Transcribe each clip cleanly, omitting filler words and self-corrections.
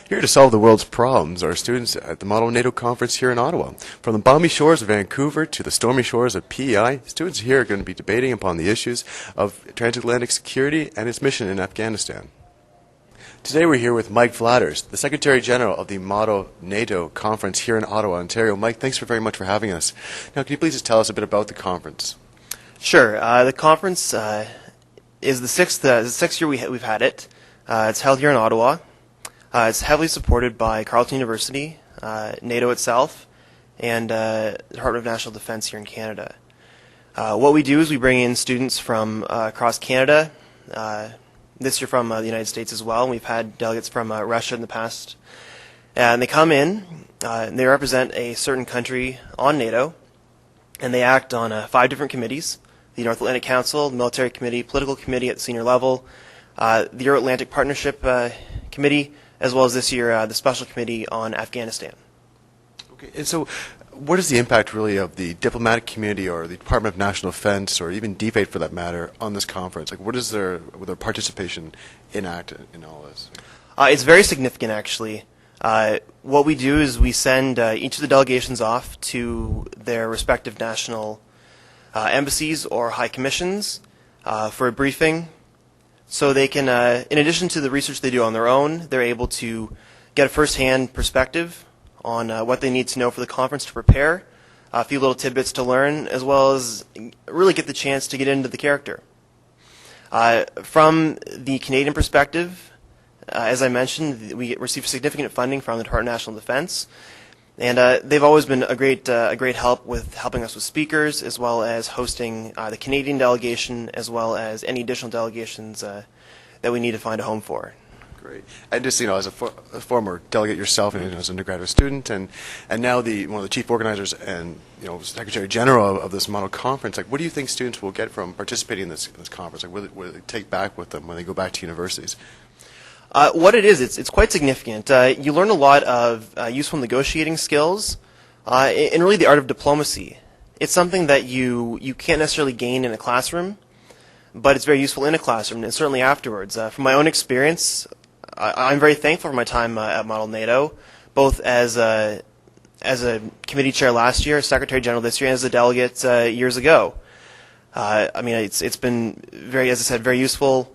Here to solve the world's problems are students at the Model NATO Conference here in Ottawa. From the balmy shores of Vancouver to the stormy shores of PEI, students here are going to be debating upon the issues of transatlantic security and its mission in Afghanistan. Today we're here with Mike Vladars, the Secretary General of the Model NATO Conference here in Ottawa, Ontario. Mike, thanks very much for having us. Now, can you please just tell us a bit about the conference? Sure. The conference is the sixth year we've had it. It's held here in Ottawa. It's heavily supported by Carleton University, NATO itself, and the Department of National Defence here in Canada. What we do is we bring in students from across Canada, this year from the United States as well. We've had delegates from Russia in the past. And they come in, and they represent a certain country on NATO, and they act on 5 different committees: the North Atlantic Council, the Military Committee, Political Committee at the senior level, the Euro-Atlantic Partnership Committee, as well as this year the Special Committee on Afghanistan. Okay, and so what is the impact really of the diplomatic community or the Department of National Defense or even DFAID for that matter on this conference? Like, what is their participation in all this? It's very significant, actually. What we do is we send each of the delegations off to their respective national embassies or high commissions for a briefing, so they can, in addition to the research they do on their own, they're able to get a first-hand perspective on what they need to know for the conference to prepare, a few little tidbits to learn, as well as really get the chance to get into the character. From the Canadian perspective, as I mentioned, we receive significant funding from the Department of National Defence, and they've always been a great help with helping us with speakers, as well as hosting the Canadian delegation, as well as any additional delegations that we need to find a home for. Great. And just, as a former delegate yourself, and as an undergraduate student, and now one of the chief organizers and Secretary General of this model conference, like, what do you think students will get from participating in this conference? Like, what do they take back with them when they go back to universities? What it is, it's quite significant. You learn a lot of useful negotiating skills, and really the art of diplomacy. It's something that you can't necessarily gain in a classroom, but it's very useful in a classroom, and certainly afterwards. From my own experience, I'm very thankful for my time at Model NATO, both as a committee chair last year, Secretary General this year, and as a delegate years ago. It's been very, as I said, very useful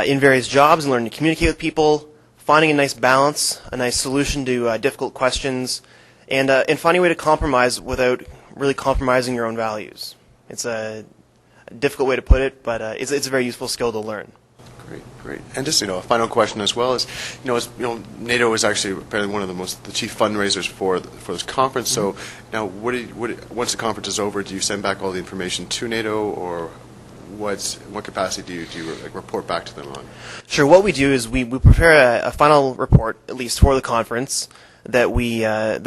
in various jobs, and learning to communicate with people, finding a nice balance, a nice solution to difficult questions, and finding a way to compromise without really compromising your own values. It's a difficult way to put it, but it's a very useful skill to learn. Great. And just, a final question as well is, NATO is actually apparently one of the chief fundraisers for this conference. So now, once the conference is over, do you send back all the information to NATO, or what capacity do you report back to them on? Sure. What we do is we prepare a final report, at least for the conference, that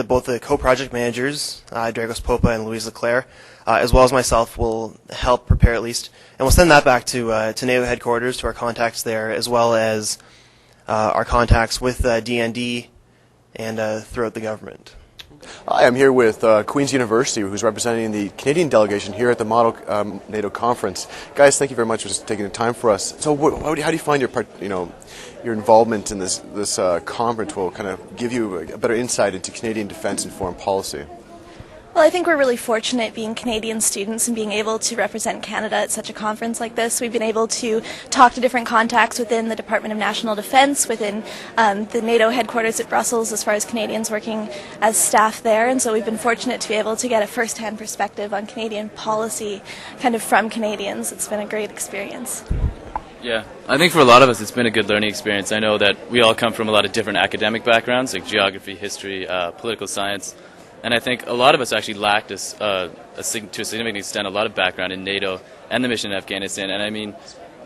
both the co-project managers, Dragos Popa and Louise Leclerc, as well as myself, will help prepare at least, and we'll send that back to NATO headquarters, to our contacts there, as well as our contacts with DND and throughout the government. Hi, I'm here with Queen's University, who's representing the Canadian delegation here at the Model NATO Conference. Guys, thank you very much for just taking the time for us. So, how do you find your involvement in this conference will kind of give you a better insight into Canadian defence and foreign policy? Well, I think we're really fortunate being Canadian students and being able to represent Canada at such a conference like this. We've been able to talk to different contacts within the Department of National Defence, within the NATO headquarters at Brussels, as far as Canadians working as staff there, and so we've been fortunate to be able to get a first-hand perspective on Canadian policy kind of from Canadians. It's been a great experience. Yeah, I think for a lot of us it's been a good learning experience. I know that we all come from a lot of different academic backgrounds, like geography, history, political science. And I think a lot of us actually lacked, to a significant extent, a lot of background in NATO and the mission in Afghanistan. And I mean,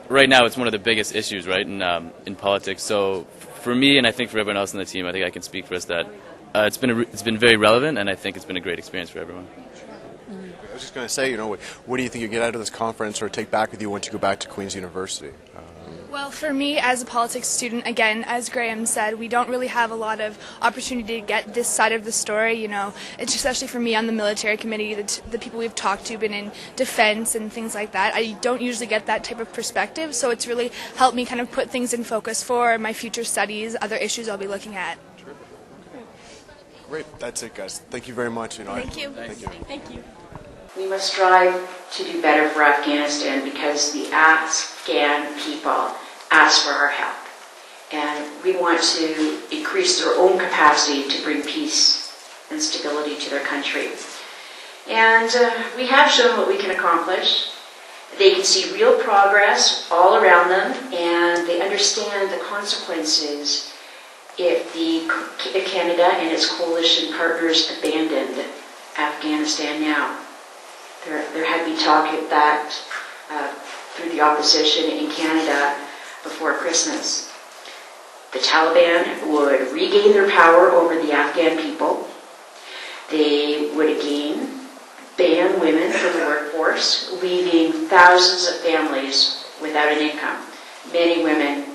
right now it's one of the biggest issues, right, in politics. So for me, and I think for everyone else on the team, I think I can speak for us that it's been very relevant, and I think it's been a great experience for everyone. I was just going to say, what do you think you get out of this conference or take back with you once you go back to Queen's University? Well, for me, as a politics student, again, as Graham said, we don't really have a lot of opportunity to get this side of the story. You know, it's especially for me on the military committee, the people we've talked to, been in defense and things like that. I don't usually get that type of perspective, so it's really helped me kind of put things in focus for my future studies, other issues I'll be looking at. Great. That's it, guys. Thank you very much. Thank you. Thank you. Thank you. We must strive to do better for Afghanistan because the Afghan people ask for our help. And we want to increase their own capacity to bring peace and stability to their country. And we have shown what we can accomplish. They can see real progress all around them, and they understand the consequences if Canada and its coalition partners abandoned Afghanistan now. There had been talk of that through the opposition in Canada before Christmas. The Taliban would regain their power over the Afghan people. They would again ban women from the workforce, leaving thousands of families without an income. Many women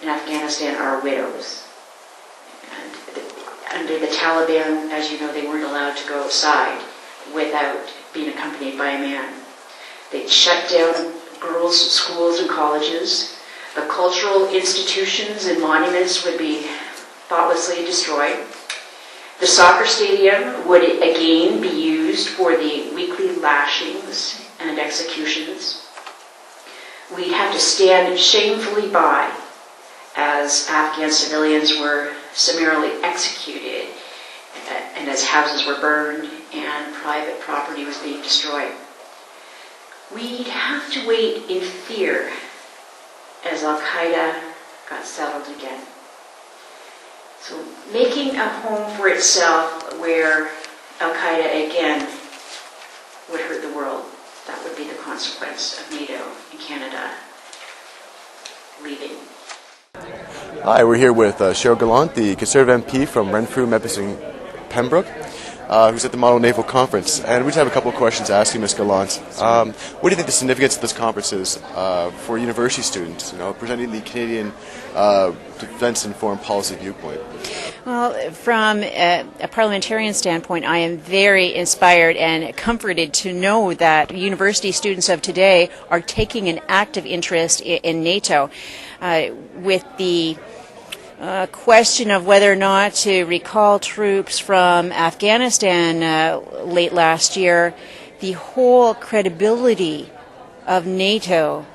in Afghanistan are widows. And under the Taliban, as you know, they weren't allowed to go outside without being accompanied by a man. They'd shut down girls' schools and colleges. The cultural institutions and monuments would be thoughtlessly destroyed. The soccer stadium would again be used for the weekly lashings and executions. We'd have to stand shamefully by as Afghan civilians were summarily executed and as houses were burned and private property was being destroyed. We'd have to wait in fear as Al-Qaeda got settled again. So making a home for itself where Al-Qaeda again would hurt the world, that would be the consequence of NATO and Canada leaving. Hi, we're here with Cheryl Gallant, the Conservative MP from Renfrew-Nipissing-Pembroke, who's at the Model NATO Conference. And we just have a couple of questions to ask you, Ms. Gallant. What do you think the significance of this conference is for university students, presenting the Canadian defense and foreign policy viewpoint? Well, from a parliamentarian standpoint, I am very inspired and comforted to know that university students of today are taking an active interest in NATO. With the question of whether or not to recall troops from Afghanistan late last year, the whole credibility of NATO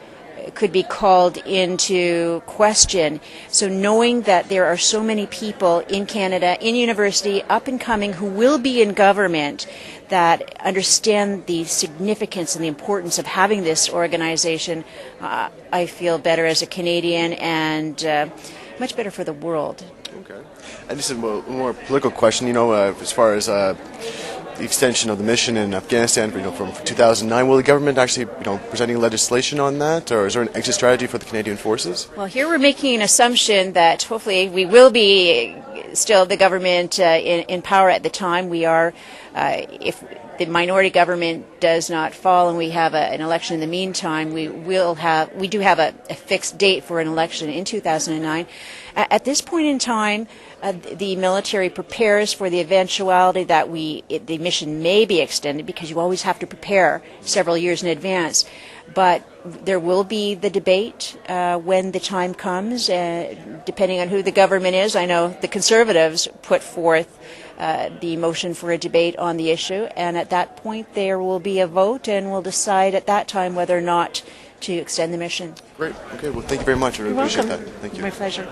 could be called into question. So knowing that there are so many people in Canada, in university, up and coming, who will be in government, that understand the significance and the importance of having this organization, I feel better as a Canadian and much better for the world. Okay. And just a more political question, as far as the extension of the mission in Afghanistan, from 2009, will the government actually, presenting legislation on that, or is there an exit strategy for the Canadian forces? Well, here we're making an assumption that hopefully we will be still the government in power at the time. We are, if the minority government does not fall and we have an election in the meantime, we do have a fixed date for an election in 2009. At this point in time, the military prepares for the eventuality that the mission may be extended, because you always have to prepare several years in advance. But there will be the debate when the time comes, depending on who the government is. I know the Conservatives put forth the motion for a debate on the issue, and at that point there will be a vote, and we'll decide at that time whether or not to extend the mission. Great. Okay. Well, thank you very much. I really appreciate that. Thank you. My pleasure.